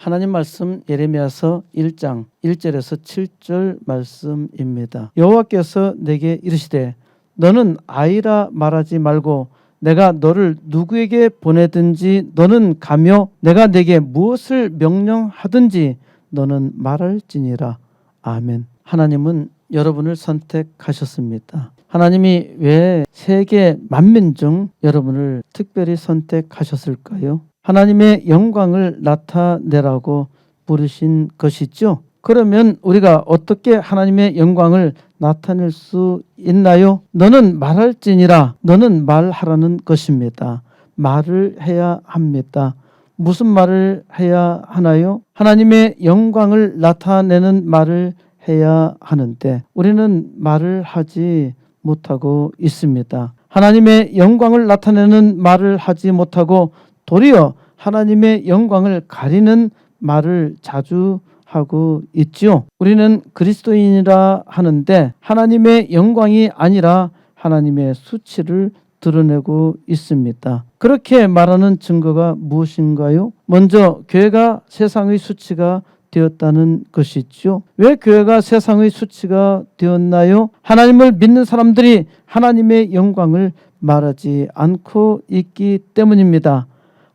하나님 말씀 예레미야서 1장 1절에서 7절 말씀입니다. 여호와께서 내게 이르시되 너는 아이라 말하지 말고 내가 너를 누구에게 보내든지 너는 가며 내가 내게 무엇을 명령하든지 너는 말할지니라. 아멘. 하나님은 여러분을 선택하셨습니다. 하나님이 왜 세계 만민 중 여러분을 특별히 선택하셨을까요? 하나님의 영광을 나타내라고 부르신 것이죠. 그러면 우리가 어떻게 하나님의 영광을 나타낼 수 있나요? 너는 말할지니라. 너는 말하라는 것입니다. 말을 해야 합니다. 무슨 말을 해야 하나요? 하나님의 영광을 나타내는 말을 해야 하는데 우리는 말을 하지 못하고 있습니다. 하나님의 영광을 나타내는 말을 하지 못하고 도리어 하나님의 영광을 가리는 말을 자주 하고 있죠. 우리는 그리스도인이라 하는데 하나님의 영광이 아니라 하나님의 수치를 드러내고 있습니다. 그렇게 말하는 증거가 무엇인가요? 먼저 교회가 세상의 수치가 되었다는 것이죠. 왜 교회가 세상의 수치가 되었나요? 하나님을 믿는 사람들이 하나님의 영광을 말하지 않고 있기 때문입니다.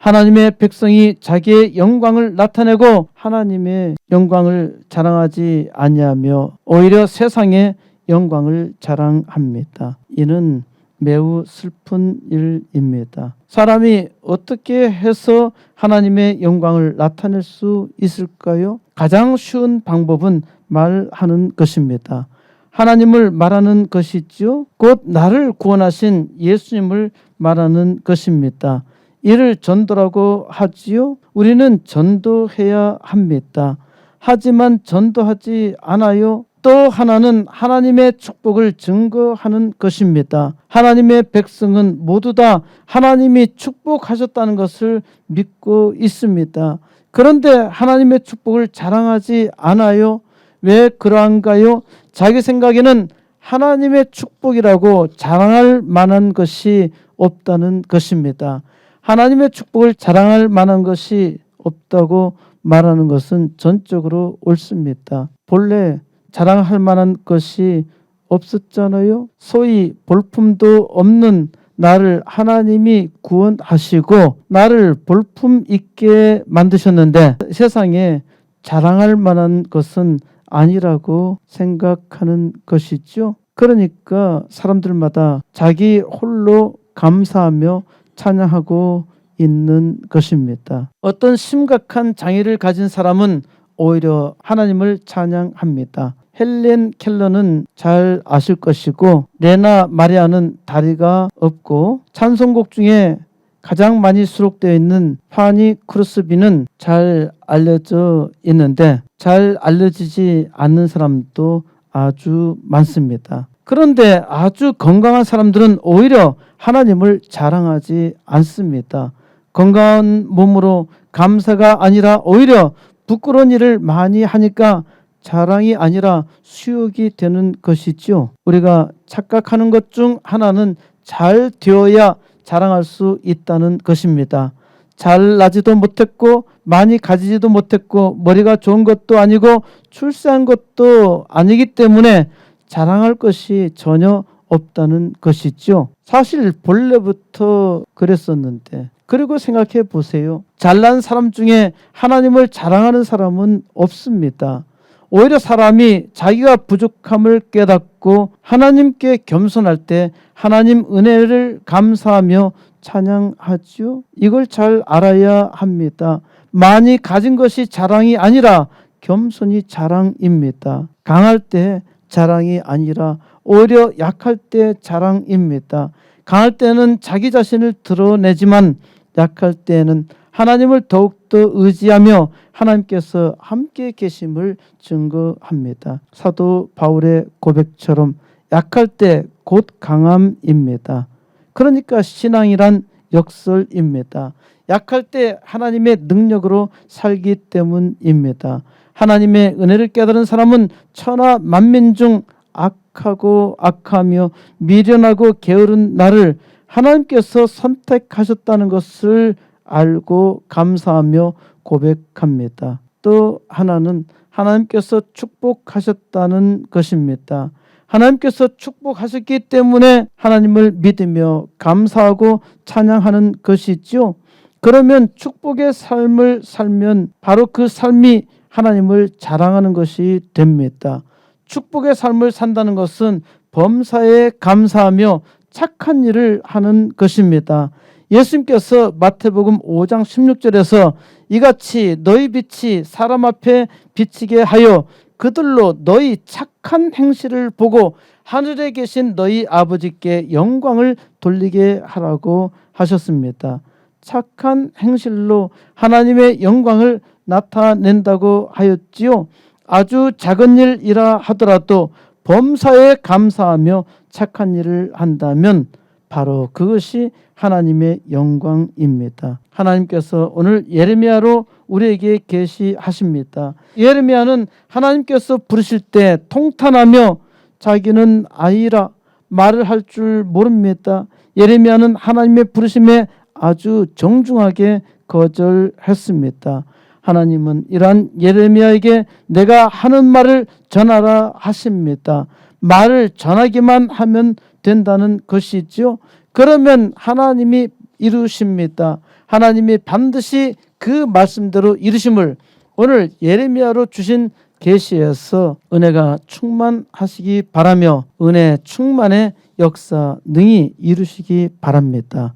하나님의 백성이 자기의 영광을 나타내고 하나님의 영광을 자랑하지 아니하며 오히려 세상의 영광을 자랑합니다. 이는 매우 슬픈 일입니다. 사람이 어떻게 해서 하나님의 영광을 나타낼 수 있을까요? 가장 쉬운 방법은 말하는 것입니다. 하나님을 말하는 것이죠. 곧 나를 구원하신 예수님을 말하는 것입니다. 이를 전도라고 하지요. 우리는 전도해야 합니다. 하지만 전도하지 않아요. 또 하나는 하나님의 축복을 증거하는 것입니다. 하나님의 백성은 모두 다 하나님이 축복하셨다는 것을 믿고 있습니다. 그런데 하나님의 축복을 자랑하지 않아요. 왜 그러한가요? 자기 생각에는 하나님의 축복이라고 자랑할 만한 것이 없다는 것입니다. 하나님의 축복을 자랑할 만한 것이 없다고 말하는 것은 전적으로 옳습니다. 본래 자랑할 만한 것이 없었잖아요. 소위 볼품도 없는 나를 하나님이 구원하시고 나를 볼품 있게 만드셨는데 세상에 자랑할 만한 것은 아니라고 생각하는 것이죠. 그러니까 사람들마다 자기 홀로 감사하며 찬양하고 있는 것입니다. 어떤 심각한 장애를 가진 사람은 오히려 하나님을 찬양합니다. 헬렌 켈러는 잘 아실 것이고 레나 마리아는 다리가 없고 찬송곡 중에 가장 많이 수록되어 있는 파니 크로스비는 잘 알려져 있는데 잘 알려지지 않는 사람도 아주 많습니다. 그런데 아주 건강한 사람들은 오히려 하나님을 자랑하지 않습니다. 건강한 몸으로 감사가 아니라 오히려 부끄러운 일을 많이 하니까 자랑이 아니라 수욕이 되는 것이죠. 우리가 착각하는 것 중 하나는 잘 되어야 자랑할 수 있다는 것입니다. 잘나지도 못했고 많이 가지지도 못했고 머리가 좋은 것도 아니고 출세한 것도 아니기 때문에 자랑할 것이 전혀 없다는 것이죠. 사실 본래부터 그랬었는데 그리고 생각해 보세요. 잘난 사람 중에 하나님을 자랑하는 사람은 없습니다. 오히려 사람이 자기가 부족함을 깨닫고 하나님께 겸손할 때 하나님 은혜를 감사하며 찬양하죠. 이걸 잘 알아야 합니다. 많이 가진 것이 자랑이 아니라 겸손이 자랑입니다. 강할 때 자랑이 아니라 오히려 약할 때 자랑입니다. 강할 때는 자기 자신을 드러내지만 약할 때는 하나님을 더욱더 의지하며 하나님께서 함께 계심을 증거합니다. 사도 바울의 고백처럼 약할 때 곧 강함입니다. 그러니까 신앙이란 역설입니다. 약할 때 하나님의 능력으로 살기 때문입니다. 하나님의 은혜를 깨달은 사람은 천하 만민 중 악하고 악하며 미련하고 게으른 나를 하나님께서 선택하셨다는 것을 알고 감사하며 고백합니다. 또 하나는 하나님께서 축복하셨다는 것입니다. 하나님께서 축복하셨기 때문에 하나님을 믿으며 감사하고 찬양하는 것이죠. 그러면 축복의 삶을 살면 바로 그 삶이 하나님을 자랑하는 것이 됩니다. 축복의 삶을 산다는 것은 범사에 감사하며 착한 일을 하는 것입니다. 예수님께서 마태복음 5장 16절에서 이같이 너희 빛이 사람 앞에 비치게 하여 그들로 너희 착한 행실을 보고 하늘에 계신 너희 아버지께 영광을 돌리게 하라고 하셨습니다. 착한 행실로 하나님의 영광을 나타낸다고 하였지요. 아주 작은 일이라 하더라도 범사에 감사하며 착한 일을 한다면 바로 그것이 하나님의 영광입니다. 하나님께서 오늘 예레미야로 우리에게 계시하십니다. 예레미야는 하나님께서 부르실 때 통탄하며 자기는 아이라 말을 할 줄 모릅니다. 예레미야는 하나님의 부르심에 아주 정중하게 거절했습니다. 하나님은 이러한 예레미야에게 내가 하는 말을 전하라 하십니다. 말을 전하기만 하면 된다는 것이죠. 그러면 하나님이 이루십니다. 하나님이 반드시 그 말씀대로 이루심을 오늘 예레미야로 주신 계시에서 은혜가 충만하시기 바라며 은혜 충만의 역사 능히 이루시기 바랍니다.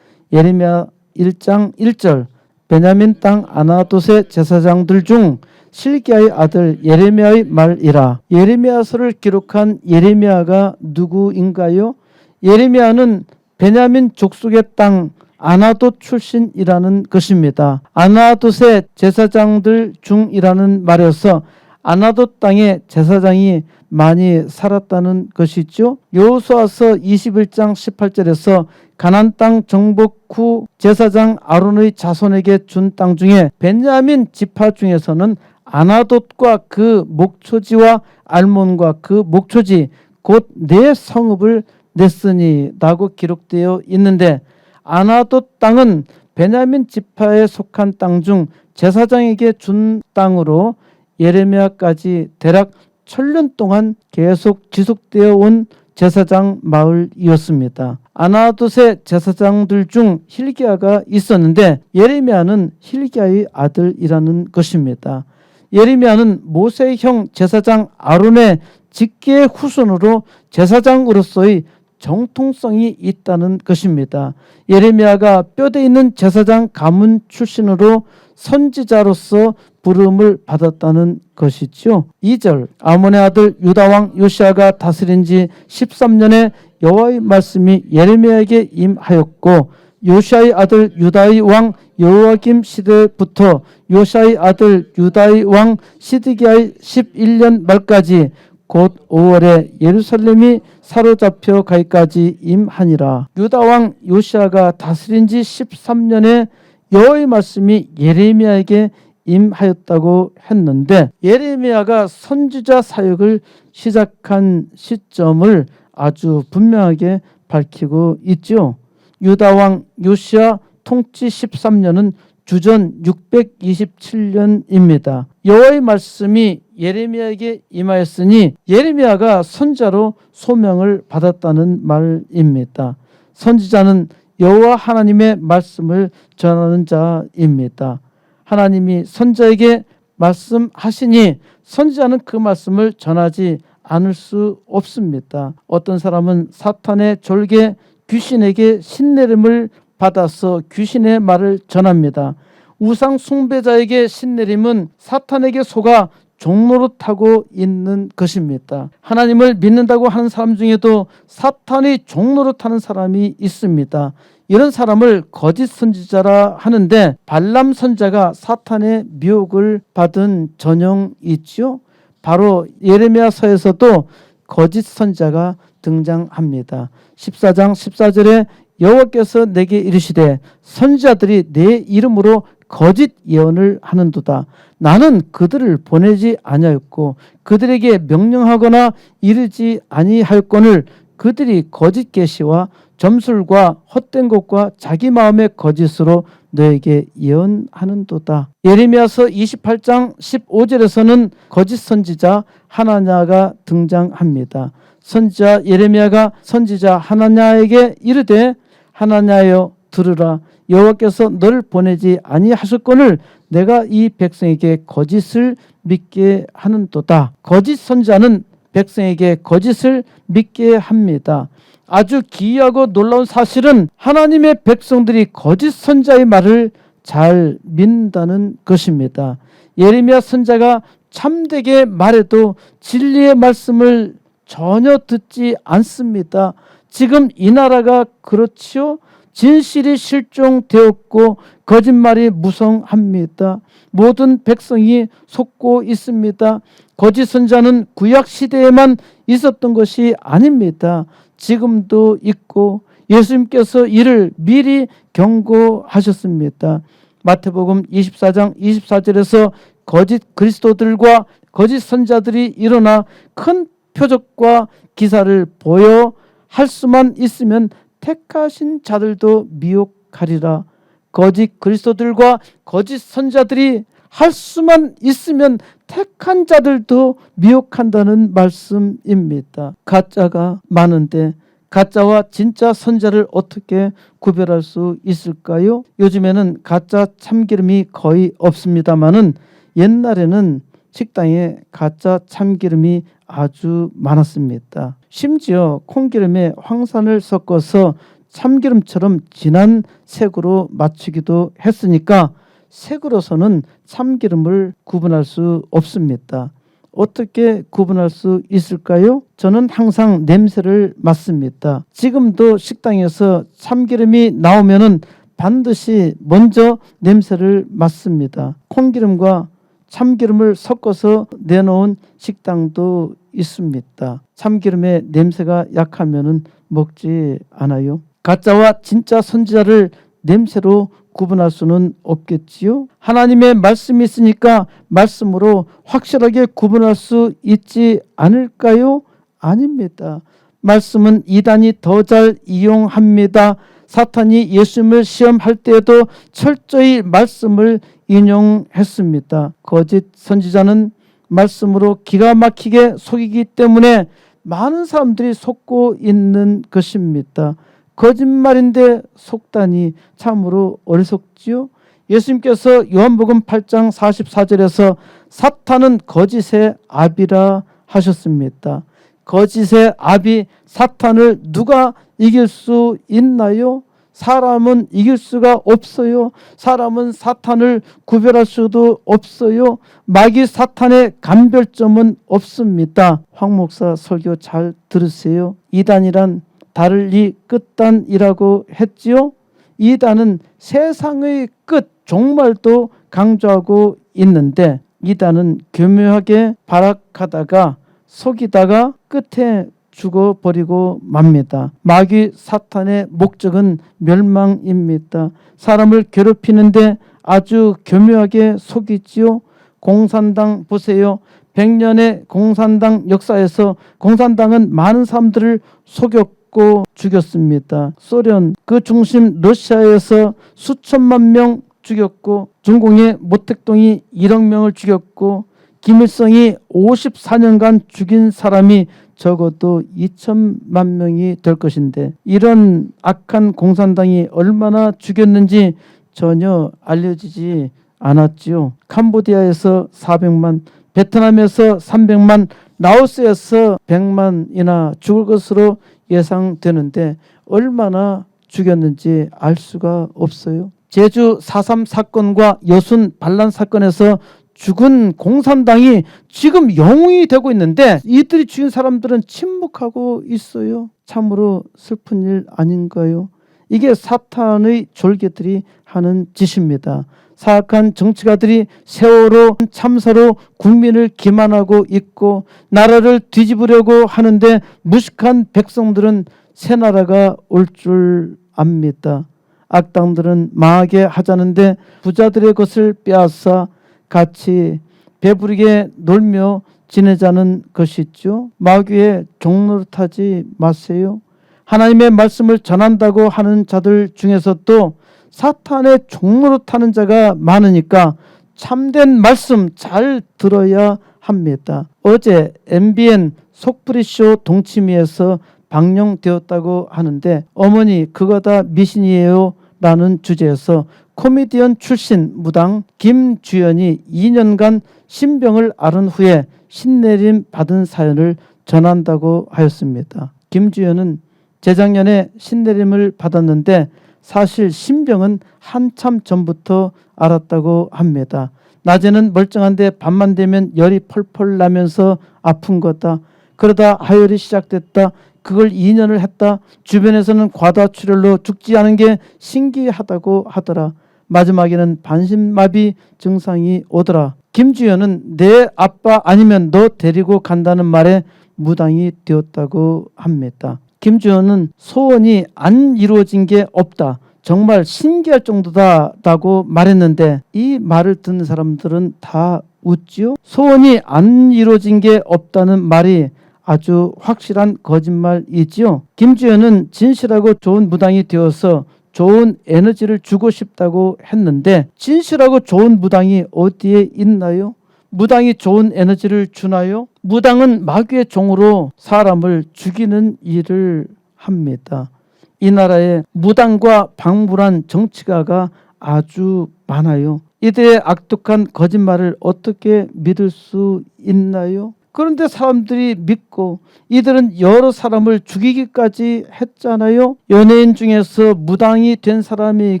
예레미야 1장 1절 베냐민 땅 아나돗의 제사장들 중 실기야의 아들 예레미야의 말이라. 예레미야서를 기록한 예레미야가 누구인가요? 예레미야는 베냐민 족속의 땅 아나돗 출신이라는 것입니다. 아나돗의 제사장들 중이라는 말에서 아나돗 땅에 제사장이 많이 살았다는 것이죠. 여호수아서 21장 18절에서 가나안 땅 정복 후 제사장 아론의 자손에게 준 땅 중에 베냐민 지파 중에서는 아나돗과 그 목초지와 알몬과 그 목초지 곧 네 성읍을 냈으니 라고 기록되어 있는데 아나돗 땅은 베냐민 지파에 속한 땅 중 제사장에게 준 땅으로 예레미야까지 대략 1000년 동안 계속 지속되어 온 제사장 마을이었습니다. 아나돗의 제사장들 중 hil기야가 있었는데 예레미야는 hil기야의 아들이라는 것입니다. 예레미야는 모세의 형 제사장 아론의 직계 후손으로 제사장으로서의 정통성이 있다는 것입니다. 예레미야가 뼈대 있는 제사장 가문 출신으로 선지자로서 부름을 받았다는 것이죠. 2절 아몬의 아들 유다왕 요시야가 다스린 지 13년에 여호와의 말씀이 예레미야에게 임하였고 요시야의 아들 유다의 왕 여호와김 시대부터 요시야의 아들 유다의 왕 시드기야의 11년 말까지 곧 5월에 예루살렘이 사로잡혀 가기까지 임하니라. 유다왕 요시야가 다스린 지 13년에 여호와의 말씀이 예레미야에게 임하였다고 했는데 예레미야가 선지자 사역을 시작한 시점을 아주 분명하게 밝히고 있죠. 유다왕 요시야 통치 13년은 주전 627년입니다. 여호와의 말씀이 예레미야에게 임하였으니 예레미야가 선지자로 소명을 받았다는 말입니다. 선지자는 여호와 하나님의 말씀을 전하는 자입니다. 하나님이 선지자에게 말씀하시니 선지자는 그 말씀을 전하지 않을 수 없습니다. 어떤 사람은 사탄의 졸개 귀신에게 신내림을 받아서 귀신의 말을 전합니다. 우상 숭배자에게 신내림은 사탄에게 속아 종노릇하고 있는 것입니다. 하나님을 믿는다고 하는 사람 중에도 사탄이 종노릇하는 사람이 있습니다. 이런 사람을 거짓 선지자라 하는데 발람 선지자가 사탄의 미혹을 받은 전형이 있죠. 바로 예레미야서에서도 거짓 선지자가 등장합니다. 14장 14절에 여호와께서 내게 이르시되 선지자들이 내 이름으로 거짓 예언을 하는도다. 나는 그들을 보내지 아니하였고 그들에게 명령하거나 이르지 아니하였거늘 그들이 거짓 계시와 점술과 헛된 것과 자기 마음의 거짓으로 너에게 예언하는도다. 예레미야서 28장 15절에서는 거짓 선지자 하나냐가 등장합니다. 선지자 예레미야가 선지자 하나냐에게 이르되 하나냐여 들으라. 여호와께서 너를 보내지 아니하셨거늘 내가 이 백성에게 거짓을 믿게 하는도다. 거짓 선지자는 백성에게 거짓을 믿게 합니다. 아주 기이하고 놀라운 사실은 하나님의 백성들이 거짓 선지자의 말을 잘 믿는다는 것입니다. 예레미야 선지자가 참되게 말해도 진리의 말씀을 전혀 듣지 않습니다. 지금 이 나라가 그렇지요. 진실이 실종되었고 거짓말이 무성합니다. 모든 백성이 속고 있습니다. 거짓 선지자는 구약 시대에만 있었던 것이 아닙니다. 지금도 있고 예수님께서 이를 미리 경고하셨습니다. 마태복음 24장 24절에서 거짓 그리스도들과 거짓 선지자들이 일어나 큰 표적과 기사를 보여 할 수만 있으면 택하신 자들도 미혹하리라. 거짓 그리스도들과 거짓 선지자들이 할 수만 있으면 택한 자들도 미혹한다는 말씀입니다. 가짜가 많은데 가짜와 진짜 선지자를 어떻게 구별할 수 있을까요? 요즘에는 가짜 참기름이 거의 없습니다마는 옛날에는 식당에 가짜 참기름이 아주 많았습니다. 심지어 콩기름에 황산을 섞어서 참기름처럼 진한 색으로 맞추기도 했으니까 색으로서는 참기름을 구분할 수 없습니다. 어떻게 구분할 수 있을까요? 저는 항상 냄새를 맡습니다. 지금도 식당에서 참기름이 나오면은 반드시 먼저 냄새를 맡습니다. 콩기름과 참기름을 섞어서 내놓은 식당도 있습니다. 참기름의 냄새가 약하면은 먹지 않아요. 가짜와 진짜 선지자를 냄새로 구분할 수는 없겠지요. 하나님의 말씀이 있으니까 말씀으로 확실하게 구분할 수 있지 않을까요? 아닙니다. 말씀은 이단이 더 잘 이용합니다. 사탄이 예수님을 시험할 때에도 철저히 말씀을 인용했습니다. 거짓 선지자는 말씀으로 기가 막히게 속이기 때문에 많은 사람들이 속고 있는 것입니다. 거짓말인데 속다니 참으로 어리석지요. 예수님께서 요한복음 8장 44절에서 사탄은 거짓의 아비라 하셨습니다. 거짓의 아비 사탄을 누가 이길 수 있나요? 사람은 이길 수가 없어요. 사람은 사탄을 구별할 수도 없어요. 마귀 사탄의 감별점은 없습니다. 황 목사 설교 잘 들으세요. 이단이란 달리 끝단이라고 했지요. 이단은 세상의 끝 종말도 강조하고 있는데 이단은 교묘하게 발악하다가 속이다가 끝에 죽어버리고 맙니다. 마귀 사탄의 목적은 멸망입니다. 사람을 괴롭히는데 아주 교묘하게 속이지요. 공산당 보세요. 100년의 공산당 역사에서 공산당은 많은 사람들을 속였고 죽였습니다. 소련 그 중심 러시아에서 수천만 명 죽였고 중공의 모택동이 1억 명을 죽였고 김일성이 54년간 죽인 사람이 적어도 2천만 명이 될 것인데 이런 악한 공산당이 얼마나 죽였는지 전혀 알려지지 않았지요. 캄보디아에서 400만, 베트남에서 300만, 라오스에서 100만이나 죽을 것으로 예상되는데 얼마나 죽였는지 알 수가 없어요. 제주 4.3 사건과 여순 반란 사건에서 죽은 공산당이 지금 영웅이 되고 있는데 이들이 죽인 사람들은 침묵하고 있어요. 참으로 슬픈 일 아닌가요? 이게 사탄의 졸개들이 하는 짓입니다. 사악한 정치가들이 세월호 참사로 국민을 기만하고 있고 나라를 뒤집으려고 하는데 무식한 백성들은 새 나라가 올 줄 압니다. 악당들은 망하게 하자는데 부자들의 것을 빼앗아 같이 배부르게 놀며 지내자는 것이죠. 마귀의 종노릇하지 마세요. 하나님의 말씀을 전한다고 하는 자들 중에서도 사탄의 종노릇하는 자가 많으니까 참된 말씀 잘 들어야 합니다. 어제 MBN 속풀이쇼 동치미에서 방영되었다고 하는데 어머니 그거 다 미신이에요 라는 주제에서 코미디언 출신 무당 김주연이 2년간 신병을 앓은 후에 신내림 받은 사연을 전한다고 하였습니다. 김주연은 재작년에 신내림을 받았는데 사실 신병은 한참 전부터 앓았다고 합니다. 낮에는 멀쩡한데 밤만 되면 열이 펄펄 나면서 아픈 거다. 그러다 하혈이 시작됐다. 그걸 2년을 했다. 주변에서는 과다출혈로 죽지 않은 게 신기하다고 하더라. 마지막에는 반신마비 증상이 오더라. 김주연은 내 아빠 아니면 너 데리고 간다는 말에 무당이 되었다고 합니다. 김주연은 소원이 안 이루어진 게 없다. 정말 신기할 정도다라고 말했는데 이 말을 듣는 사람들은 다 웃지요. 소원이 안 이루어진 게 없다는 말이 아주 확실한 거짓말이지요. 김주연은 진실하고 좋은 무당이 되어서 좋은 에너지를 주고 싶다고 했는데 진실하고 좋은 무당이 어디에 있나요? 무당이 좋은 에너지를 주나요? 무당은 마귀의 종으로 사람을 죽이는 일을 합니다. 이 나라에 무당과 방불한 정치가가 아주 많아요. 이들의 악독한 거짓말을 어떻게 믿을 수 있나요? 그런데 사람들이 믿고 이들은 여러 사람을 죽이기까지 했잖아요. 연예인 중에서 무당이 된 사람이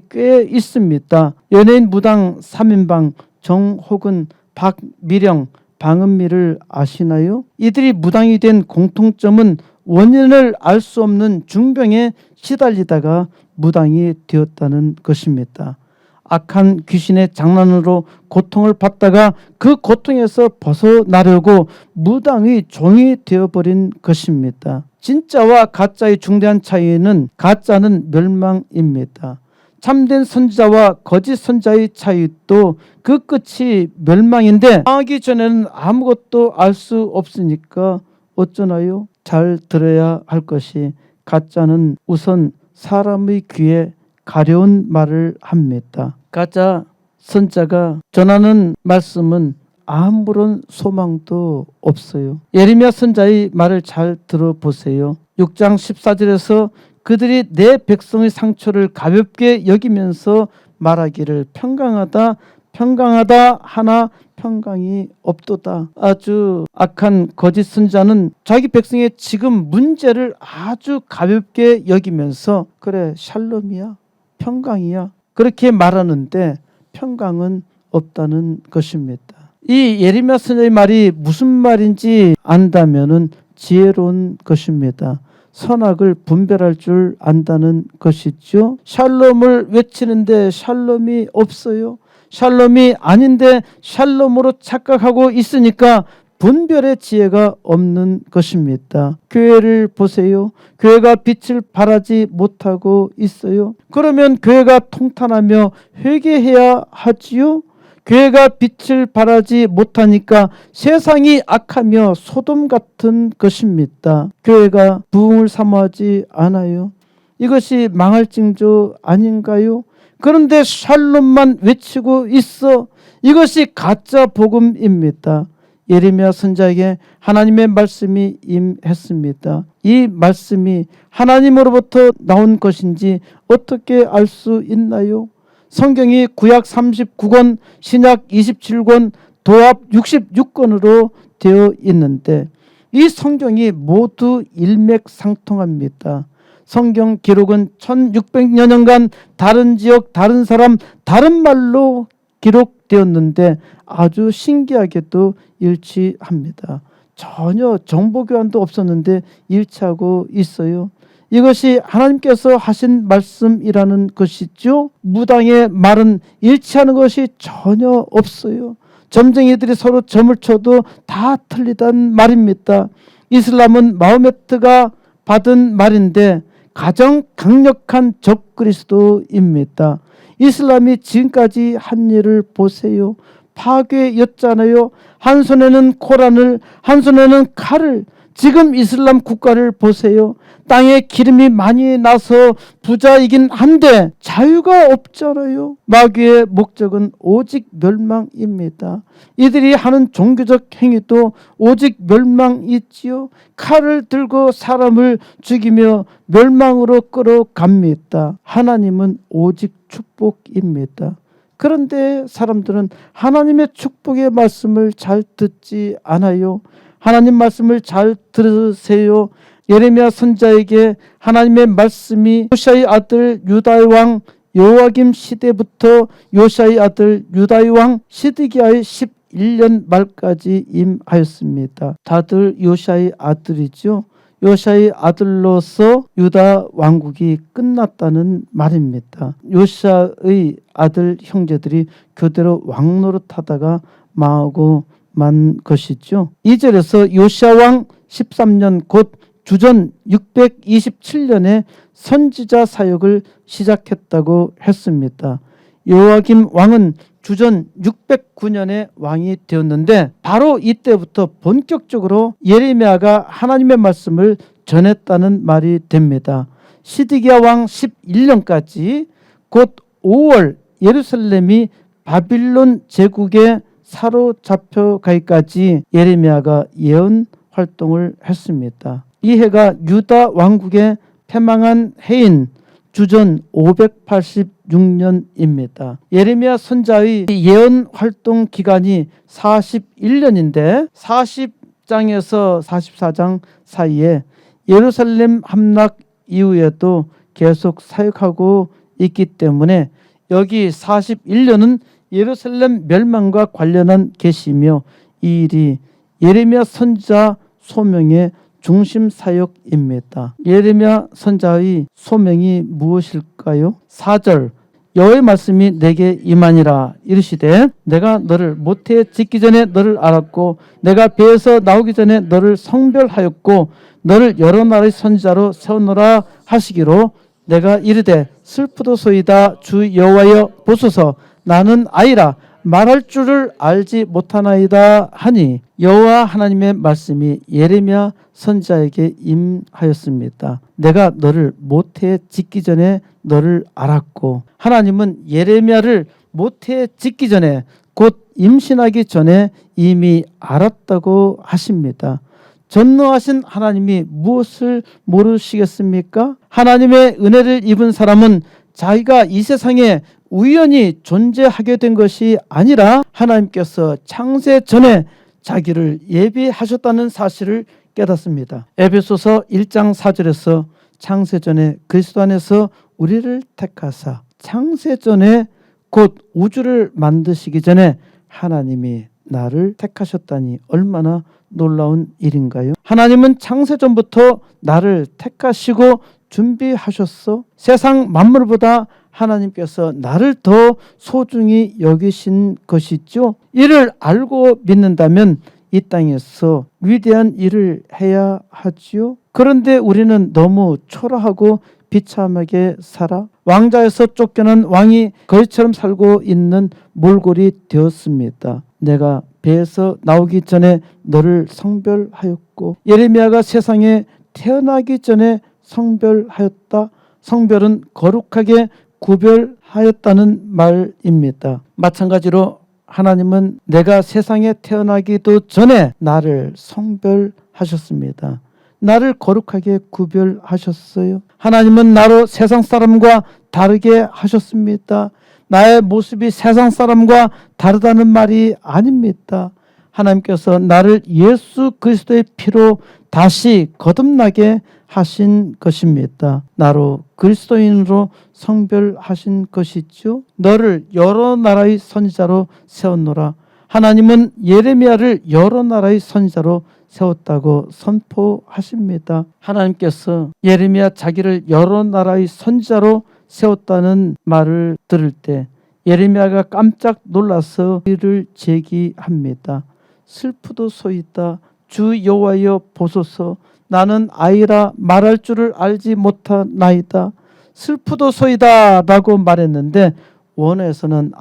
꽤 있습니다. 연예인 무당 3인방 정호근, 박미령, 방은미를 아시나요? 이들이 무당이 된 공통점은 원인을 알 수 없는 중병에 시달리다가 무당이 되었다는 것입니다. 악한 귀신의 장난으로 고통을 받다가 그 고통에서 벗어나려고 무당의 종이 되어버린 것입니다. 진짜와 가짜의 중대한 차이는 가짜는 멸망입니다. 참된 선지자와 거짓 선지자의 차이도 그 끝이 멸망인데 망하기 전에는 아무것도 알 수 없으니까 어쩌나요? 잘 들어야 할 것이 가짜는 우선 사람의 귀에 가려운 말을 합니다. 가짜 선자가 전하는 말씀은 아무런 소망도 없어요. 예레미야 선자의 말을 잘 들어보세요. 6장 14절에서 그들이 내 백성의 상처를 가볍게 여기면서 말하기를 평강하다 평강하다 하나 평강이 없도다. 아주 악한 거짓 선자는 자기 백성의 지금 문제를 아주 가볍게 여기면서 그래 샬롬이야 평강이야 그렇게 말하는데 평강은 없다는 것입니다. 이 예레미야 선지자의 말이 무슨 말인지 안다면은 지혜로운 것입니다. 선악을 분별할 줄 안다는 것이죠. 샬롬을 외치는데 샬롬이 없어요. 샬롬이 아닌데 샬롬으로 착각하고 있으니까 분별의 지혜가 없는 것입니다. 교회를 보세요. 교회가 빛을 발하지 못하고 있어요. 그러면 교회가 통탄하며 회개해야 하지요. 교회가 빛을 발하지 못하니까 세상이 악하며 소돔 같은 것입니다. 교회가 부흥을 사모하지 않아요. 이것이 망할 징조 아닌가요? 그런데 샬롬만 외치고 있어. 이것이 가짜 복음입니다. 예레미야 선지자에게 하나님의 말씀이 임했습니다. 이 말씀이 하나님으로부터 나온 것인지 어떻게 알 수 있나요? 성경이 구약 39권, 신약 27권, 도합 66권으로 되어 있는데 이 성경이 모두 일맥상통합니다. 성경 기록은 1600여 년간 다른 지역, 다른 사람, 다른 말로 기록되었는데 아주 신기하게도 일치합니다. 전혀 정보 교환도 없었는데 일치하고 있어요. 이것이 하나님께서 하신 말씀이라는 것이죠. 무당의 말은 일치하는 것이 전혀 없어요. 점쟁이들이 서로 점을 쳐도 다 틀리단 말입니다. 이슬람은 마호메트가 받은 말인데 가장 강력한 적그리스도입니다. 이슬람이 지금까지 한 일을 보세요. 파괴였잖아요. 한 손에는 코란을, 한 손에는 칼을. 지금 이슬람 국가를 보세요. 땅에 기름이 많이 나서 부자이긴 한데 자유가 없잖아요. 마귀의 목적은 오직 멸망입니다. 이들이 하는 종교적 행위도 오직 멸망이지요. 칼을 들고 사람을 죽이며 멸망으로 끌어갑니다. 하나님은 오직 축복입니다. 그런데 사람들은 하나님의 축복의 말씀을 잘 듣지 않아요. 하나님 말씀을 잘 들으세요. 예레미야 선지자에게 하나님의 말씀이 요시아의 아들 유다의 왕 여호야김 시대부터 요시아의 아들 유다의 왕 시드기야의 11년 말까지 임하였습니다. 다들 요시아의 아들이죠. 요시아의 아들로서 유다 왕국이 끝났다는 말입니다. 요시아의 아들 형제들이 교대로 왕노릇하다가 망하고 만 것이죠. 2절에서 요시아 왕 13년 곧 주전 627년에 선지자 사역을 시작했다고 했습니다. 여호야김 왕은 주전 609년에 왕이 되었는데 바로 이때부터 본격적으로 예레미야가 하나님의 말씀을 전했다는 말이 됩니다. 시드기야 왕 11년까지 곧 5월 예루살렘이 바빌론 제국에 사로잡혀가기까지 예레미야가 예언 활동을 했습니다. 이 해가 유다 왕국의 패망한 해인 주전 586년입니다. 예레미야 선지자의 예언 활동 기간이 41년인데 40장에서 44장 사이에 예루살렘 함락 이후에도 계속 사역하고 있기 때문에 여기 41년은 예루살렘 멸망과 관련한 계시며 이 일이 예레미야 선지자 소명의 중심 사역입니다. 예레미야 선지자의 소명이 무엇일까요? 4절 여호와의 말씀이 내게 임하니라 이르시되 내가 너를 모태에 짓기 전에 너를 알았고 내가 배에서 나오기 전에 너를 성별하였고 너를 여러 나라의 선지자로 세우노라 하시기로 내가 이르되 슬프도소이다 주 여호와여 보소서 나는 아이라 말할 줄을 알지 못하나이다 하니 여호와 하나님의 말씀이 예레미야 선지자에게 임하였습니다. 내가 너를 모태에 짓기 전에 너를 알았고 하나님은 예레미야를 모태에 짓기 전에 곧 임신하기 전에 이미 알았다고 하십니다. 전능하신 하나님이 무엇을 모르시겠습니까? 하나님의 은혜를 입은 사람은 자기가 이 세상에 우연히 존재하게 된 것이 아니라 하나님께서 창세 전에 자기를 예비하셨다는 사실을 깨닫습니다. 에베소서 1장 4절에서 창세 전에 그리스도 안에서 우리를 택하사 창세 전에 곧 우주를 만드시기 전에 하나님이 나를 택하셨다니 얼마나 놀라운 일인가요? 하나님은 창세 전부터 나를 택하시고 준비하셨어. 세상 만물보다 하나님께서 나를 더 소중히 여기신 것이죠. 이를 알고 믿는다면 이 땅에서 위대한 일을 해야 하지요. 그런데 우리는 너무 초라하고 비참하게 살아 왕자에서 쫓겨난 왕이 거지처럼 살고 있는 몰골이 되었습니다. 내가 배에서 나오기 전에 너를 성별하였고 예레미야가 세상에 태어나기 전에 성별하였다. 성별은 거룩하게 구별하였다는 말입니다. 마찬가지로 하나님은 내가 세상에 태어나기도 전에 나를 성별하셨습니다. 나를 거룩하게 구별하셨어요. 하나님은 나로 세상 사람과 다르게 하셨습니다. 나의 모습이 세상 사람과 다르다는 말이 아닙니다. 하나님께서 나를 예수 그리스도의 피로 다시 거듭나게 하신 것입니다. 나로 그리스도인으로 성별하신 것이죠. 너를 여러 나라의 선지자로 세웠노라. 하나님은 예레미야를 여러 나라의 선지자로 세웠다고 선포하십니다. 하나님께서 예레미야 자기를 여러 나라의 선지자로 세웠다는 말을 들을 때 예레미야가 깜짝 놀라서 이를 제기합니다. 슬프도소이다 주 여호와여 보소서 나는 아이라 말할 줄을 알지 못하나이다. 슬프도소이다 라고 말했는데 원어에서는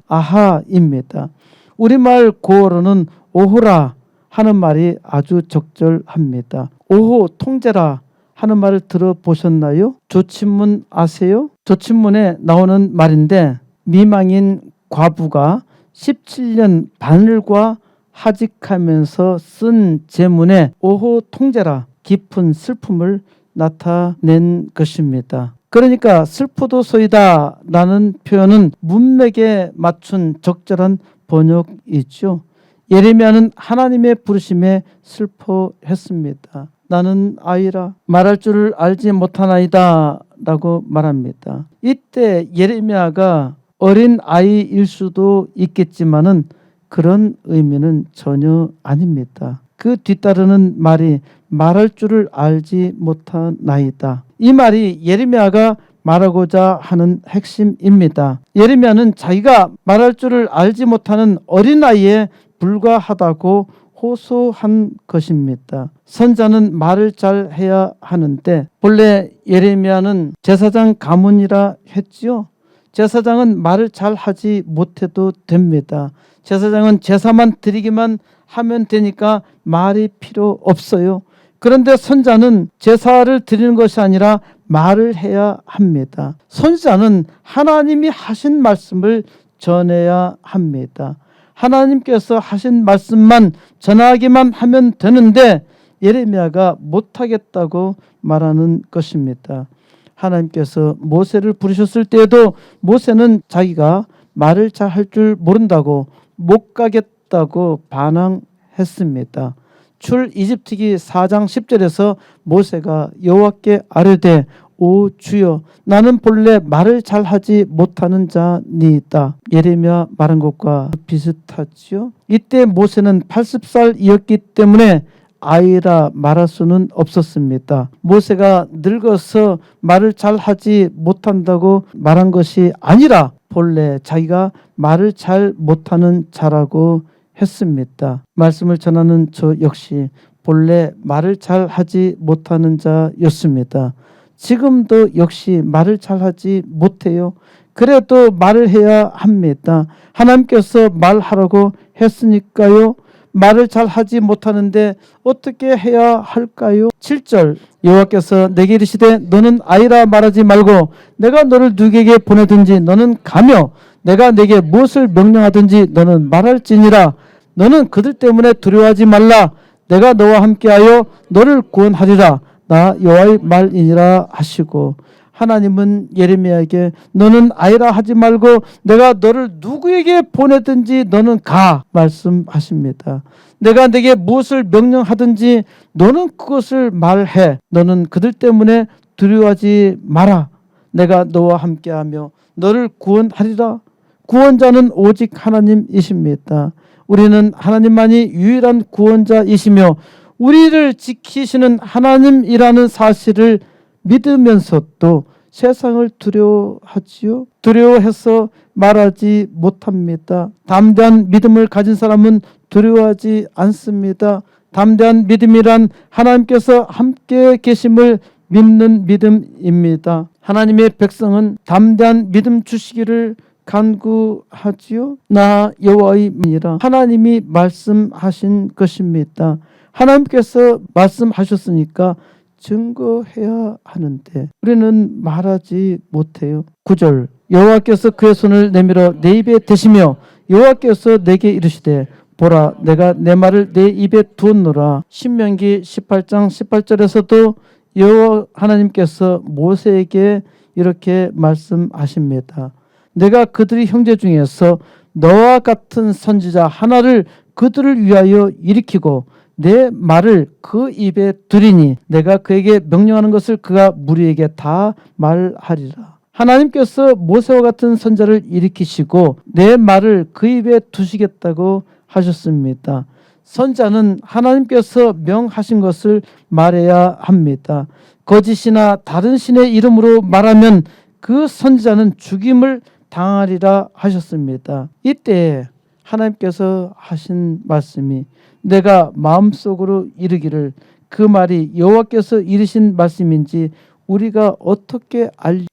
아하입니다. 우리말 고어로는 오호라 하는 말이 아주 적절합니다. 오호 통제라 하는 말을 들어보셨나요? 조친문 아세요? 조친문에 나오는 말인데 미망인 과부가 17년 바늘과 하직하면서 쓴 제문에 오호 통제라 깊은 슬픔을 나타낸 것입니다. 그러니까 슬프도소이다 라는 표현은 문맥에 맞춘 적절한 번역이죠. 예레미야는 하나님의 부르심에 슬퍼했습니다. 나는 아이라 말할 줄을 알지 못하나이다 라고 말합니다. 이때 예레미야가 어린 아이일 수도 있겠지만은 그런 의미는 전혀 아닙니다. 그 뒤따르는 말이 말할 줄을 알지 못하나이다. 이 말이 예레미야가 말하고자 하는 핵심입니다. 예레미야는 자기가 말할 줄을 알지 못하는 어린아이에 불과하다고 호소한 것입니다. 선자는 말을 잘 해야 하는데 본래 예레미야는 제사장 가문이라 했지요. 제사장은 말을 잘 하지 못해도 됩니다. 제사장은 제사만 드리기만 하면 되니까 말이 필요 없어요. 그런데 선자는 제사를 드리는 것이 아니라 말을 해야 합니다. 선자는 하나님이 하신 말씀을 전해야 합니다. 하나님께서 하신 말씀만 전하기만 하면 되는데 예레미야가 못하겠다고 말하는 것입니다. 하나님께서 모세를 부르셨을 때에도 모세는 자기가 말을 잘 할 줄 모른다고 못 가겠다고 반항했습니다. 출 이집트기 4장 10절에서 모세가 여호와께 아뢰되 오 주여 나는 본래 말을 잘하지 못하는 자니이다. 예레미야 말한 것과 비슷하지요. 이때 모세는 80살이었기 때문에 아이라 말할 수는 없었습니다. 모세가 늙어서 말을 잘하지 못한다고 말한 것이 아니라 본래 자기가 말을 잘 못하는 자라고 했습니다. 말씀을 전하는 저 역시 본래 말을 잘하지 못하는 자였습니다. 지금도 역시 말을 잘하지 못해요. 그래도 말을 해야 합니다. 하나님께서 말하라고 했으니까요. 말을 잘하지 못하는데 어떻게 해야 할까요? 7절 여호와께서 내게 이르시되 너는 아이라 말하지 말고 내가 너를 누구에게 보내든지 너는 가며 내가 내게 무엇을 명령하든지 너는 말할지니라. 너는 그들 때문에 두려워하지 말라. 내가 너와 함께하여 너를 구원하리라. 나 여호와의 말이니라 하시고 하나님은 예레미야에게 너는 아이라 하지 말고 내가 너를 누구에게 보내든지 너는 가 말씀하십니다. 내가 내게 무엇을 명령하든지 너는 그것을 말해. 너는 그들 때문에 두려워하지 마라. 내가 너와 함께하며 너를 구원하리라. 구원자는 오직 하나님이십니다. 우리는 하나님만이 유일한 구원자이시며 우리를 지키시는 하나님이라는 사실을 믿으면서도 세상을 두려워하지요. 두려워해서 말하지 못합니다. 담대한 믿음을 가진 사람은 두려워하지 않습니다. 담대한 믿음이란 하나님께서 함께 계심을 믿는 믿음입니다. 하나님의 백성은 담대한 믿음 주시기를 간구하지요. 나 여호와의 이라 하나님이 말씀하신 것입니다. 하나님께서 말씀하셨으니까 증거해야 하는데 우리는 말하지 못해요. 9절 여호와께서 그의 손을 내밀어 내 입에 대시며 여호와께서 내게 이르시되 보라 내가 내 말을 내 입에 두었노라. 신명기 18장 18절에서도 여호와 하나님께서 모세에게 이렇게 말씀하십니다. 내가 그들의 형제 중에서 너와 같은 선지자 하나를 그들을 위하여 일으키고 내 말을 그 입에 두리니 내가 그에게 명령하는 것을 그가 무리에게 다 말하리라. 하나님께서 모세와 같은 선자를 일으키시고 내 말을 그 입에 두시겠다고 하셨습니다. 선자는 하나님께서 명하신 것을 말해야 합니다. 거짓이나 다른 신의 이름으로 말하면 그 선지자는 죽임을 당하리라 하셨습니다. 이때 하나님께서 하신 말씀이 내가 마음속으로 이르기를 그 말이 여호와께서 이르신 말씀인지 우리가 어떻게 알리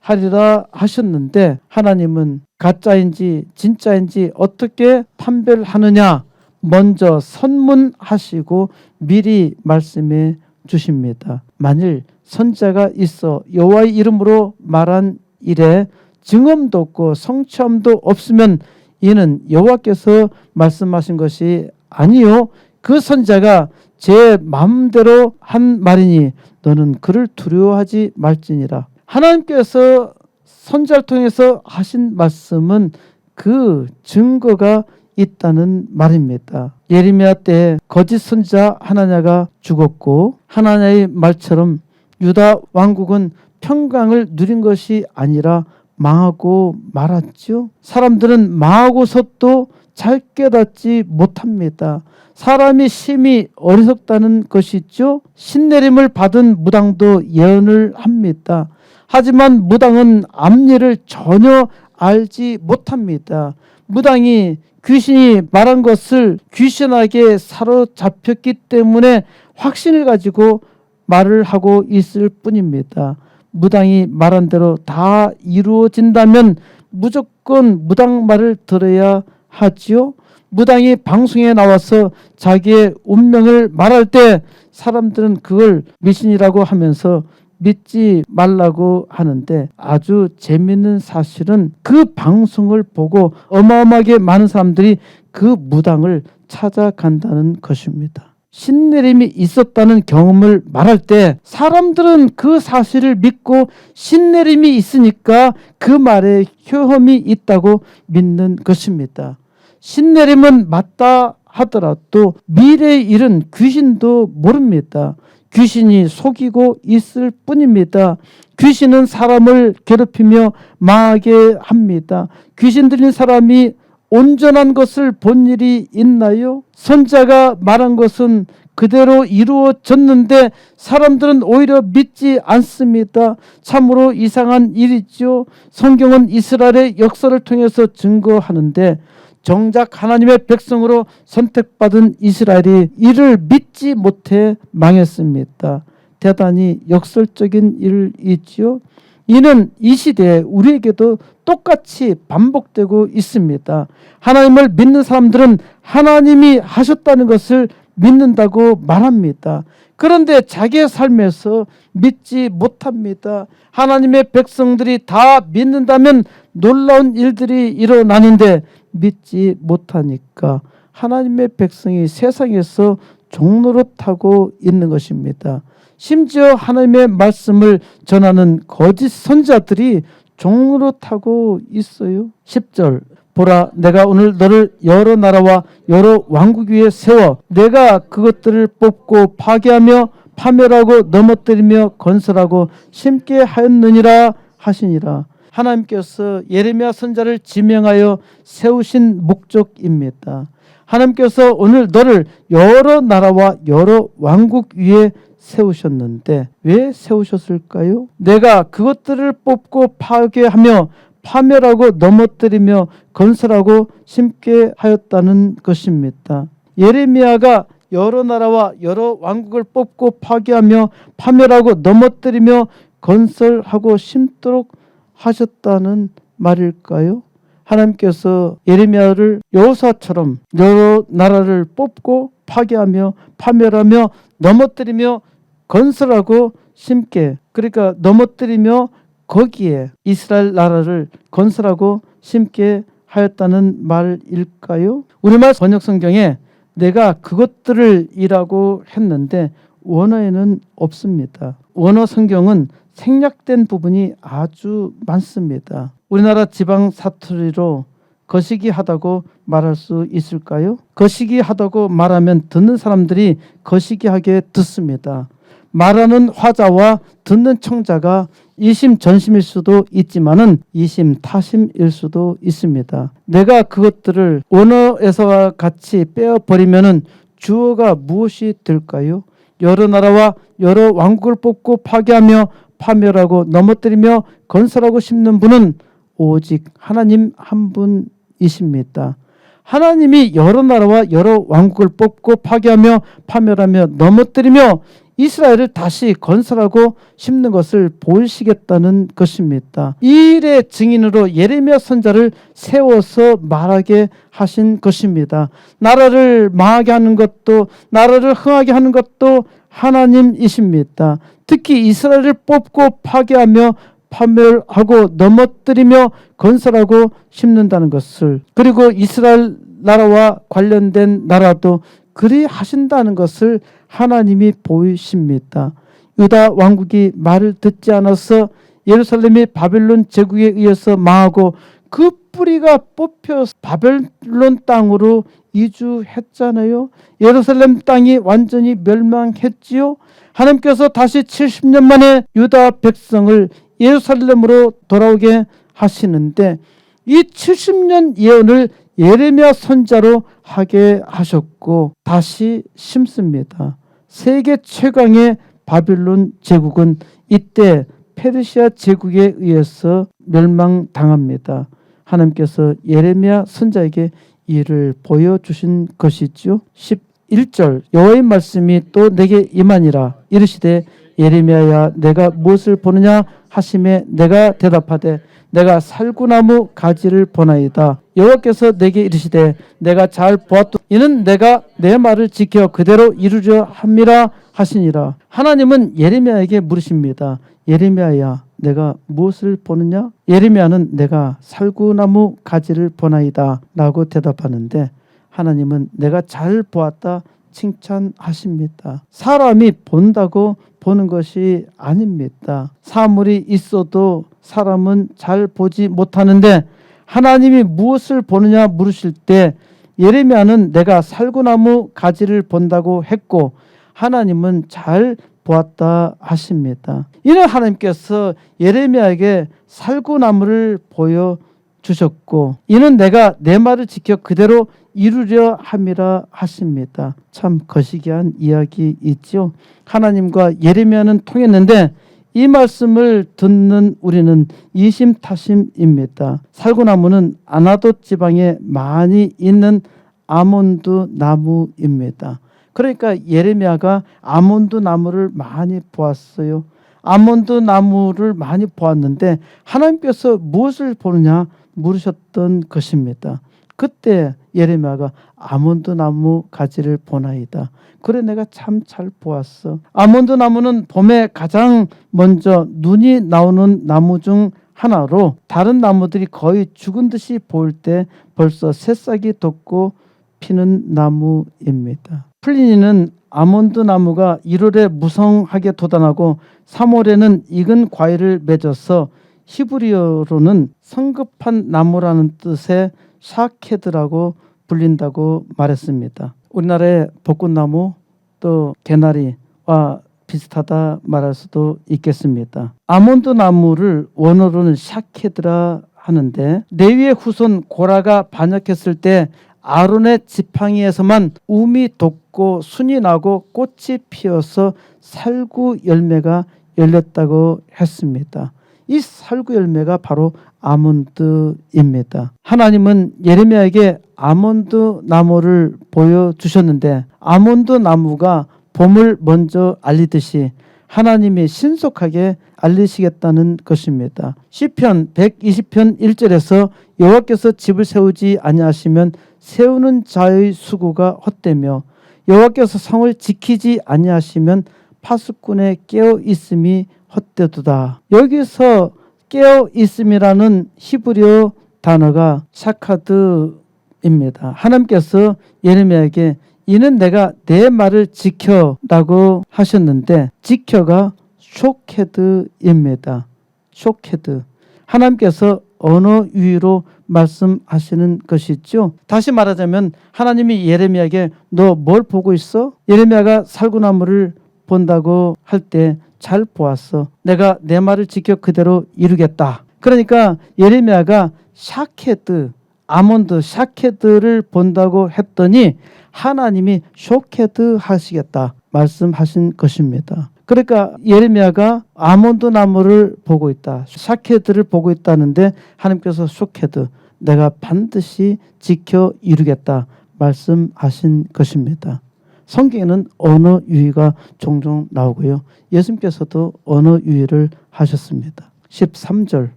하리라 하셨는데 하나님은 가짜인지 진짜인지 어떻게 판별하느냐 먼저 선문하시고 미리 말씀해 주십니다. 만일 선자가 있어 여호와의 이름으로 말한 일에 증언도 없고 성취함도 없으면 이는 여호와께서 말씀하신 것이 아니요 그 선자가 제 마음대로 한 말이니 너는 그를 두려워하지 말지니라. 하나님께서 선자를 통해서 하신 말씀은 그 증거가 있다는 말입니다. 예레미야 때 거짓 선지자 하나냐가 죽었고 하나냐의 말처럼 유다 왕국은 평강을 누린 것이 아니라 망하고 말았죠. 사람들은 망하고서도 잘 깨닫지 못합니다. 사람이 심히 어리석다는 것이죠. 신내림을 받은 무당도 예언을 합니다. 하지만 무당은 앞일을 전혀 알지 못합니다. 무당이 귀신이 말한 것을 귀신에게 사로잡혔기 때문에 확신을 가지고 말을 하고 있을 뿐입니다. 무당이 말한 대로 다 이루어진다면 무조건 무당 말을 들어야 하지요. 무당이 방송에 나와서 자기의 운명을 말할 때 사람들은 그걸 미신이라고 하면서 믿지 말라고 하는데 아주 재미있는 사실은 그 방송을 보고 어마어마하게 많은 사람들이 그 무당을 찾아간다는 것입니다. 신내림이 있었다는 경험을 말할 때 사람들은 그 사실을 믿고 신내림이 있으니까 그 말에 효험이 있다고 믿는 것입니다. 신내림은 맞다 하더라도 미래의 일은 귀신도 모릅니다. 귀신이 속이고 있을 뿐입니다. 귀신은 사람을 괴롭히며 망하게 합니다. 귀신 들린 사람이 온전한 것을 본 일이 있나요? 선자가 말한 것은 그대로 이루어졌는데 사람들은 오히려 믿지 않습니다. 참으로 이상한 일이죠. 성경은 이스라엘의 역사를 통해서 증거하는데 정작 하나님의 백성으로 선택받은 이스라엘이 이를 믿지 못해 망했습니다. 대단히 역설적인 일이지요. 이는 이 시대에 우리에게도 똑같이 반복되고 있습니다. 하나님을 믿는 사람들은 하나님이 하셨다는 것을 믿는다고 말합니다. 그런데 자기의 삶에서 믿지 못합니다. 하나님의 백성들이 다 믿는다면 놀라운 일들이 일어나는데 믿지 못하니까 하나님의 백성이 세상에서 종노릇하고 있는 것입니다. 심지어 하나님의 말씀을 전하는 거짓 선자들이 종노릇하고 있어요. 10절 보라 내가 오늘 너를 여러 나라와 여러 왕국 위에 세워 내가 그것들을 뽑고 파괴하며 파멸하고 넘어뜨리며 건설하고 심게 하였느니라 하시니라. 하나님께서 예레미야 선자를 지명하여 세우신 목적입니다. 하나님께서 오늘 너를 여러 나라와 여러 왕국 위에 세우셨는데 왜 세우셨을까요? 내가 그것들을 뽑고 파괴하며 파멸하고 넘어뜨리며 건설하고 심게 하였다는 것입니다. 예레미야가 여러 나라와 여러 왕국을 뽑고 파괴하며 파멸하고 넘어뜨리며 건설하고 심도록 하셨다는 말일까요? 하나님께서 예레미야를 여호수아처럼 여러 나라를 뽑고 파괴하며 파멸하며 넘어뜨리며 건설하고 심게, 그러니까 넘어뜨리며 거기에 이스라엘 나라를 건설하고 심게 하였다는 말일까요? 우리말 번역 성경에 내가 그것들을 이라고 했는데 원어에는 없습니다. 원어 성경은 생략된 부분이 아주 많습니다. 우리나라 지방 사투리로 거시기 하다고 말할 수 있을까요? 거시기 하다고 말하면 듣는 사람들이 거시기하게 듣습니다. 말하는 화자와 듣는 청자가 이심전심일 수도 있지만은 이심타심일 수도 있습니다. 내가 그것들을 원어에서와 같이 빼어버리면은 주어가 무엇이 될까요? 여러 나라와 여러 왕국을 뽑고 파괴하며 파멸하고 넘어뜨리며 건설하고 심는 분은 오직 하나님 한 분이십니다. 하나님이 여러 나라와 여러 왕국을 뽑고 파괴하며 파멸하며 넘어뜨리며 이스라엘을 다시 건설하고 심는 것을 보이시겠다는 것입니다. 이 일의 증인으로 예레미야 선지자를 세워서 말하게 하신 것입니다. 나라를 망하게 하는 것도 나라를 흥하게 하는 것도 하나님이십니다. 특히 이스라엘을 뽑고 파괴하며 파멸하고 넘어뜨리며 건설하고 심는다는 것을, 그리고 이스라엘 나라와 관련된 나라도 그리 하신다는 것을 하나님이 보이십니다. 유다 왕국이 말을 듣지 않아서 예루살렘이 바벨론 제국에 의해서 망하고 그 뿌리가 뽑혀 바벨론 땅으로 이주했잖아요. 예루살렘 땅이 완전히 멸망했지요. 하나님께서 다시 70년 만에 유다 백성을 예루살렘으로 돌아오게 하시는데 이 70년 예언을 예레미야 선지자로 하게 하셨고 다시 심습니다. 세계 최강의 바빌론 제국은 이때 페르시아 제국에 의해서 멸망당합니다. 하나님께서 예레미야 선지자에게 이를 보여주신 것이지요. 11절 여호와의 말씀이 또 내게 임하니라. 이르시되 예레미야야 내가 무엇을 보느냐 하심에 내가 대답하되 내가 살구나무 가지를 보나이다. 여호와께서 내게 이르시되 내가 잘 보았도 이는 내가 내 말을 지켜 그대로 이루려 함이라 하시니라. 하나님은 예레미야에게 물으십니다. 예레미야야 내가 무엇을 보느냐? 예레미야는 내가 살구나무 가지를 보나이다 라고 대답하는데 하나님은 내가 잘 보았다 칭찬하십니다. 사람이 본다고 보는 것이 아닙니다. 사물이 있어도 사람은 잘 보지 못하는데 하나님이 무엇을 보느냐 물으실 때 예레미야는 내가 살구나무 가지를 본다고 했고 하나님은 잘 보았다 하십니다. 이는 하나님께서 예레미야에게 살구나무를 보여주셨고 이는 내가 내 말을 지켜 그대로 이루려 함이라 하십니다. 참 거시기한 이야기이죠. 하나님과 예레미야는 통했는데 이 말씀을 듣는 우리는 이심타심입니다. 살구나무는 아나돗 지방에 많이 있는 아몬드 나무입니다. 그러니까 예레미야가 아몬드 나무를 많이 보았어요. 아몬드 나무를 많이 보았는데 하나님께서 무엇을 보느냐 물으셨던 것입니다. 그때 예레미야가 아몬드 나무 가지를 보나이다. 그래 내가 참 잘 보았어. 아몬드 나무는 봄에 가장 먼저 눈이 나오는 나무 중 하나로 다른 나무들이 거의 죽은 듯이 보일 때 벌써 새싹이 돋고 피는 나무입니다. 플리니는 아몬드 나무가 1월에 무성하게 돋아나고 3월에는 익은 과일을 맺어서 히브리어로는 성급한 나무라는 뜻의 샤케드라고 불린다고 말했습니다. 우리나라의 벚꽃나무 또 개나리와 비슷하다 말할 수도 있겠습니다. 아몬드 나무를 원어로는 샤케드라 하는데 레위의 후손 고라가 반역했을 때 아론의 지팡이에서만 움이 돋고 순이 나고 꽃이 피어서 살구 열매가 열렸다고 했습니다. 이 살구 열매가 바로 아몬드입니다. 하나님은 예레미야에게 아몬드 나무를 보여주셨는데 아몬드 나무가 봄을 먼저 알리듯이 하나님이 신속하게 알리시겠다는 것입니다. 시편 120편 1절에서 여호와께서 집을 세우지 아니하시면 세우는 자의 수고가 헛되며 여호와께서 성을 지키지 아니하시면 파수꾼의 깨어 있음이 헛되도다. 여기서 깨어 있음이라는 히브리어 단어가 샤카드입니다. 하나님께서 예레미야에게 이는 내가 내 말을 지켜라고 하셨는데 지켜가 쇼케드입니다. 쇼케드. 하나님께서 언어 유희로 말씀하시는 것이죠. 다시 말하자면 하나님이 예레미야에게 너 뭘 보고 있어? 예레미야가 살구나무를 본다고 할 때 잘 보았어. 내가 내 말을 지켜 그대로 이루겠다. 그러니까 예레미야가 샤케드, 아몬드 샤케드를 본다고 했더니 하나님이 쇼케드 하시겠다 말씀하신 것입니다. 그러니까 예레미야가 아몬드 나무를 보고 있다. 샤케드를 보고 있다는데 하나님께서 쇼케드 내가 반드시 지켜 이루겠다 말씀하신 것입니다. 성경에는 언어 유희가 종종 나오고요. 예수님께서도 언어 유희를 하셨습니다. 13절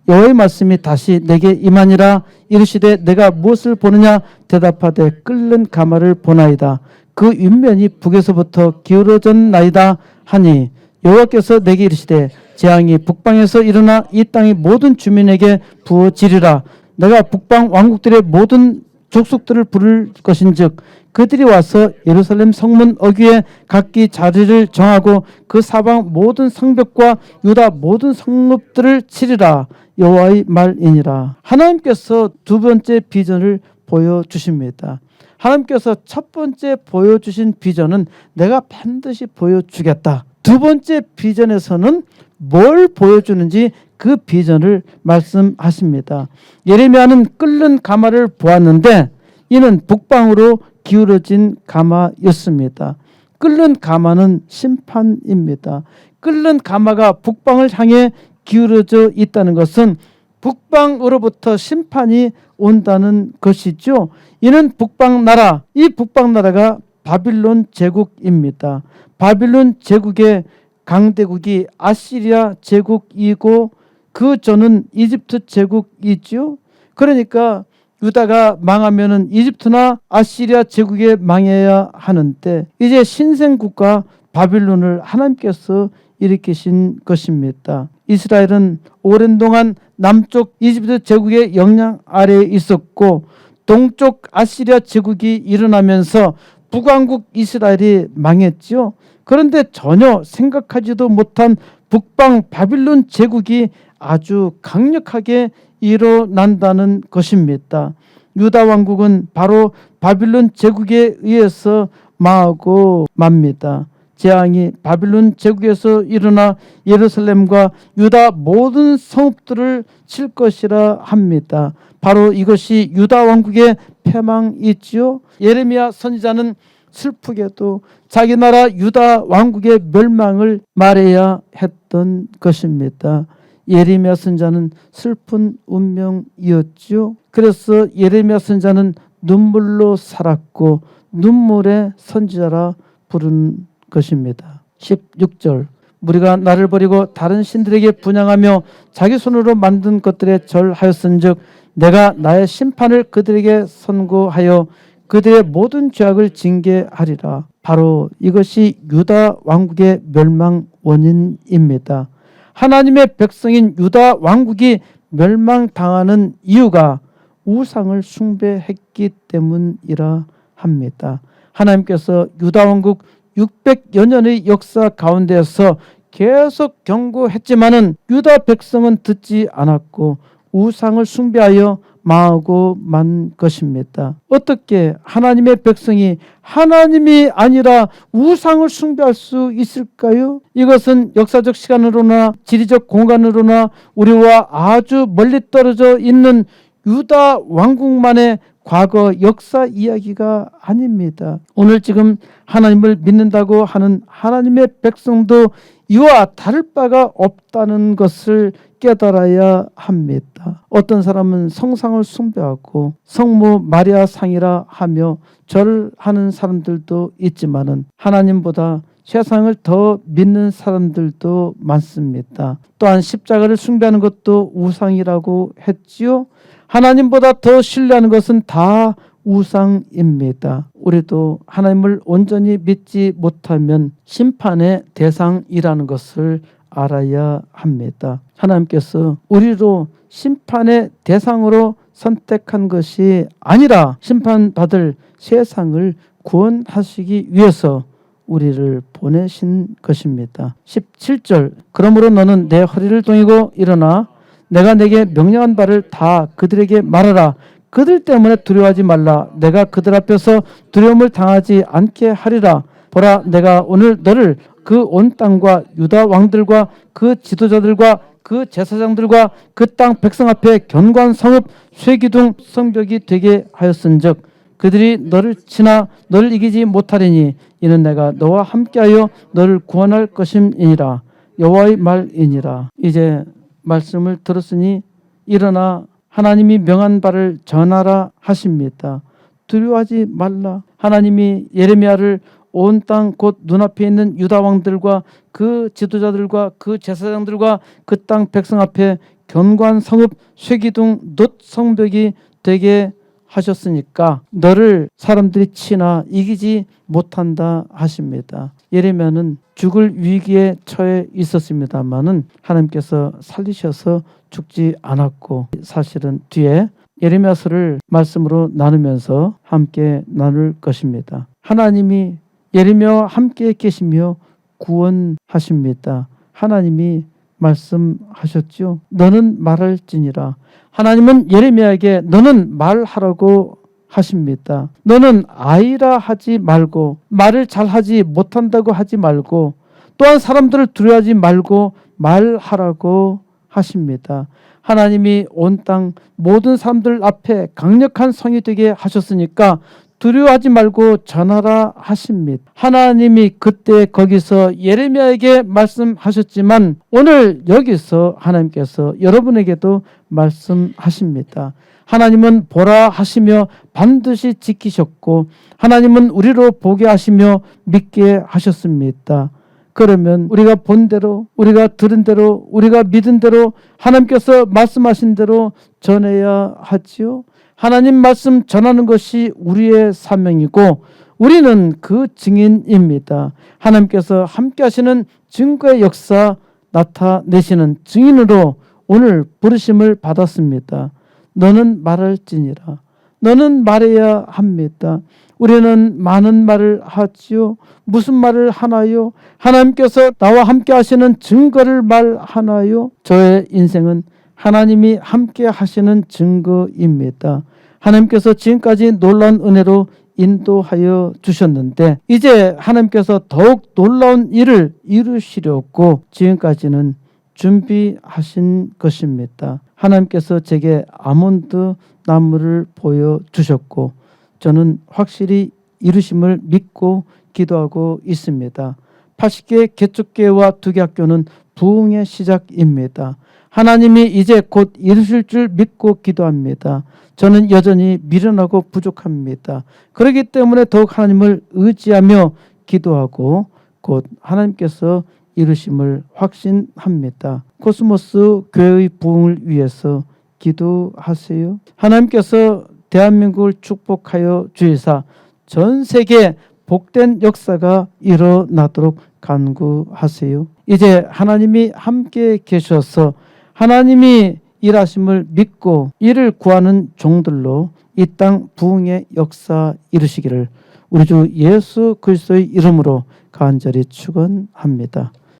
여호와의 말씀이 다시 내게 임하니라. 이르시되 내가 무엇을 보느냐. 대답하되 끓는 가마를 보나이다. 그 윗면이 북에서부터 기울어졌나이다 하니 여호와께서 내게 이르시되 재앙이 북방에서 일어나 이 땅의 모든 주민에게 부어지리라. 내가 북방 왕국들의 모든 족속들을 부를 것인즉 그들이 와서 예루살렘 성문 어귀에 각기 자리를 정하고 그 사방 모든 성벽과 유다 모든 성읍들을 치리라. 여호와의 말이니라. 하나님께서 두 번째 비전을 보여주십니다. 하나님께서 첫 번째 보여주신 비전은 내가 반드시 보여주겠다. 두 번째 비전에서는 뭘 보여주는지 그 비전을 말씀하십니다. 예레미야는 끓는 가마를 보았는데 이는 북방으로 기울어진 가마였습니다. 끓는 가마는 심판입니다. 끓는 가마가 북방을 향해 기울어져 있다는 것은 북방으로부터 심판이 온다는 것이죠. 이는 북방 나라, 이 북방 나라가 바빌론 제국입니다. 바빌론 제국의 강대국이 아시리아 제국이고 그 전은 이집트 제국이죠. 그러니까 유다가 망하면은 이집트나 아시리아 제국에 망해야 하는데 이제 신생국가 바빌론을 하나님께서 일으키신 것입니다. 이스라엘은 오랜 동안 남쪽 이집트 제국의 영향 아래에 있었고 동쪽 아시리아 제국이 일어나면서 북왕국 이스라엘이 망했죠. 그런데 전혀 생각하지도 못한 북방 바빌론 제국이 아주 강력하게 일어난다는 것입니다. 유다 왕국은 바로 바빌론 제국에 의해서 망하고 맙니다. 재앙이 바빌론 제국에서 일어나 예루살렘과 유다 모든 성읍들을 칠 것이라 합니다. 바로 이것이 유다 왕국의 패망이지요. 예레미야 선지자는 슬프게도 자기 나라 유다 왕국의 멸망을 말해야 했던 것입니다. 예레미야 선지자는 슬픈 운명이었죠. 그래서 예레미야 선지자는 눈물로 살았고 눈물의 선지자라 부른 것입니다. 16절 무리가 나를 버리고 다른 신들에게 분향하며 자기 손으로 만든 것들에 절하였은즉 내가 나의 심판을 그들에게 선고하여 그들의 모든 죄악을 징계하리라. 바로 이것이 유다 왕국의 멸망 원인입니다. 하나님의 백성인 유다 왕국이 멸망당하는 이유가 우상을 숭배했기 때문이라 합니다. 하나님께서 유다 왕국 600여 년의 역사 가운데서 계속 경고했지만은 유다 백성은 듣지 않았고 우상을 숭배하여 망하고 만 것입니다. 어떻게 하나님의 백성이 하나님이 아니라 우상을 숭배할 수 있을까요? 이것은 역사적 시간으로나 지리적 공간으로나 우리와 아주 멀리 떨어져 있는 유다 왕국만의 과거 역사 이야기가 아닙니다. 오늘 지금 하나님을 믿는다고 하는 하나님의 백성도 이와 다를 바가 없다는 것을 깨달아야 합니다. 어떤 사람은 성상을 숭배하고 성모 마리아 상이라 하며 절을 하는 사람들도 있지만은 하나님보다 세상을 더 믿는 사람들도 많습니다. 또한 십자가를 숭배하는 것도 우상이라고 했지요. 하나님보다 더 신뢰하는 것은 다 우상입니다. 우리도 하나님을 온전히 믿지 못하면 심판의 대상이라는 것을 알아야 합니다. 하나님께서 우리로 심판의 대상으로 선택한 것이 아니라 심판받을 세상을 구원하시기 위해서 우리를 보내신 것입니다. 17절 그러므로 너는 내 허리를 동이고 일어나 내가 내게 명령한 바를 다 그들에게 말하라. 그들 때문에 두려워하지 말라. 내가 그들 앞에서 두려움을 당하지 않게 하리라. 보라 내가 오늘 너를 그 온 땅과 유다 왕들과 그 지도자들과 그 제사장들과 그 땅 백성 앞에 견고한 성읍 쇠기둥 성벽이 되게 하였은즉 그들이 너를 치나 너를 이기지 못하리니 이는 내가 너와 함께하여 너를 구원할 것임이니라. 여호와의 말이니라. 이제 말씀을 들었으니 일어나 하나님이 명한 바를 전하라 하십니다. 두려워하지 말라. 하나님이 예레미야를 온 땅 곧 눈앞에 있는 유다 왕들과 그 지도자들과 그 제사장들과 그 땅 백성 앞에 견고한 성읍 쇠기둥 놋 성벽이 되게 하셨으니까 너를 사람들이 치나 이기지 못한다 하십니다. 예레미야는 죽을 위기에 처해 있었습니다마는 하나님께서 살리셔서 죽지 않았고, 사실은 뒤에 예레미야서를 말씀으로 나누면서 함께 나눌 것입니다. 하나님이 예레미야와 함께 계시며 구원하십니다. 하나님이 말씀하셨죠. 너는 말할지니라. 하나님은 예레미야에게 너는 말하라고 하십니다. 너는 아이라 하지 말고, 말을 잘하지 못한다고 하지 말고, 또한 사람들을 두려워하지 말고 말하라고 하십니다. 하나님이 온 땅 모든 사람들 앞에 강력한 성이 되게 하셨으니까 두려워하지 말고 전하라 하십니다. 하나님이 그때 거기서 예레미야에게 말씀하셨지만 오늘 여기서 하나님께서 여러분에게도 말씀하십니다. 하나님은 보라 하시며 반드시 지키셨고, 하나님은 우리로 보게 하시며 믿게 하셨습니다. 그러면 우리가 본 대로, 우리가 들은 대로, 우리가 믿은 대로, 하나님께서 말씀하신 대로 전해야 하지요. 하나님 말씀 전하는 것이 우리의 사명이고 우리는 그 증인입니다. 하나님께서 함께 하시는 증거의 역사 나타내시는 증인으로 오늘 부르심을 받았습니다. 너는 말할지니라. 너는 말해야 합니다. 우리는 많은 말을 하지요. 무슨 말을 하나요? 하나님께서 나와 함께 하시는 증거를 말하나요? 저의 인생은 하나님이 함께 하시는 증거입니다. 하나님께서 지금까지 놀라운 은혜로 인도하여 주셨는데 이제 하나님께서 더욱 놀라운 일을 이루시려고 지금까지는 준비하신 것입니다. 하나님께서 제게 아몬드 나무를 보여주셨고 저는 확실히 이루심을 믿고 기도하고 있습니다. 80개 개척교회와 2개 학교는 부흥의 시작입니다. 하나님이 이제 곧 이루실 줄 믿고 기도합니다. 저는 여전히 미련하고 부족합니다. 그렇기 때문에 더욱 하나님을 의지하며 기도하고 곧 하나님께서 이루심을 확신합니다. 코스모스 교회의 부흥을 위해서 기도하세요. 하나님께서 대한민국을 축복하여 주시사 전 세계 복된 역사가 일어나도록 간구하세요. 이제 하나님이 함께 계셔서 하나님이 일하심을 믿고 이를 구하는 종들로 이 땅 부흥의 역사 이루시기를 우리 주 예수 그리스도의 이름으로 간절히 축원합니다.